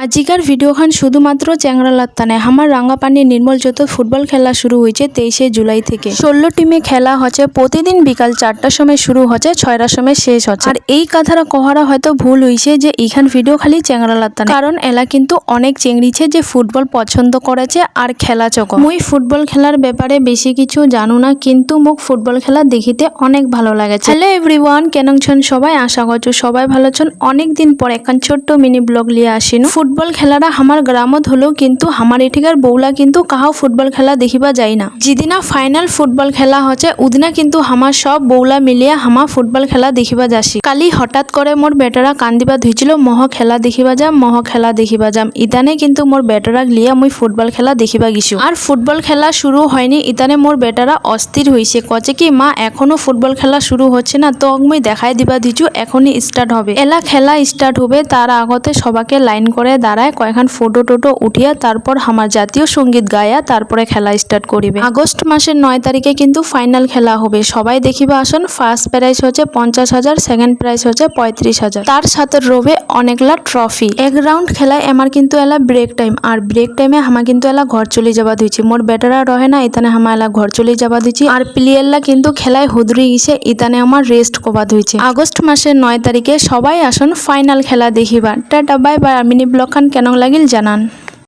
আজিকার ভিডিওখান শুধুমাত্র চ্যাংরা লাত্তা নেই। আমার রাঙ্গাপানি নির্মল যত ফুটবল খেলা শুরু হয়েছে 23শে জুলাই থেকে। 16 টিমে খেলা হচ্ছে, প্রতিদিন বিকাল 4টার সময় শুরু হচ্ছে, 6টার সময় শেষ হচ্ছে। আর এই কথাটা কহারা হয়তো ভুল হয়েছে যে এইখান ভিডিও খালি চ্যাংরা লাত্তা নেই, কারণ এলা কিন্তু অনেক চেংড়িছে যে ফুটবল পছন্দ করেছে আর খেলা চক। মুই ফুটবল খেলার ব্যাপারে বেশি কিছু জানু না, কিন্তু মোক ফুটবল খেলা দেখিতে অনেক ভালো লাগেছে। হ্যালো এভরিওয়ান, কেমন ছেন সবাই? আশা করছো সবাই ভালো আছেন। অনেক দিন পর একখান ছোট্ট মিনি ব্লগ লিয়ে আসিনু। ফুটবল খেলাটা আমার গ্রামত হলেও কিন্তু আমার এঠিকার বউলা কিন্তু কাহাও ফুটবল খেলা দেখিবা যায় না। যেদিনা ফাইনাল ফুটবল খেলা হচ্ছে ওদিনা কিন্তু আমার সব বউলা মিলিয়ে হামা ফুটবল খেলা দেখিবা যাসি। কালি হঠাৎ করে মোর বেটারা কান্দিবা ধুইছিল, মহ খেলা দেখিবা যাম, মহ খেলা দেখিবা যাম। ইতানে কিন্তু মোর বেটারাক লিয়া মুই ফুটবল খেলা দেখিবা গিছু। আর ফুটবল খেলা শুরু হয়নি, ইতানে মোর বেটারা অস্থির হইছে, কচে কি মা এখনো ফুটবল খেলা শুরু হচ্ছে না? তো মুই দেখাই দিবা দিছু এখনই স্টার্ট হবে। এলা খেলা স্টার্ট হবে তার আগতে সবাকে লাইন করে দাঁড়ায় কয়েকখান ফটো টোটো উঠিয়া তারপর আমার জাতীয় সঙ্গীত গায়া তারপরে খেলা স্টার্ট করিবে। আগস্ট মাসের 9 তারিখে কিন্তু ফাইনাল খেলা হবে, সবাই দেখিবা আসন। ফার্স্ট প্রাইজ হচ্ছে 50,000, সেকেন্ড প্রাইজ হচ্ছে 35,000, তার সাথে রবে অনেকলা ট্রফি। এক রাউন্ড খেলায় আমার কিন্তু এলা ব্রেক টাইম, আর ব্রেক টাইমে হামা কিন্তু এলা ঘর চলে যাবা দিচ্ছি। মোর বেটারা রহে না, ইতানে হামা এলা ঘর চলে যাবা দিচ্ছি। আর প্লেয়াররা কিন্তু খেলায় হুদরি গেছে, ইতানে আমার রেস্ট কবা ধুইছে। আগস্ট মাসের 9 তারিখে সবাই আসন ফাইনাল খেলা দেখিবা। Tata bye bye. Mini blog খান কেন লাগিল জানান।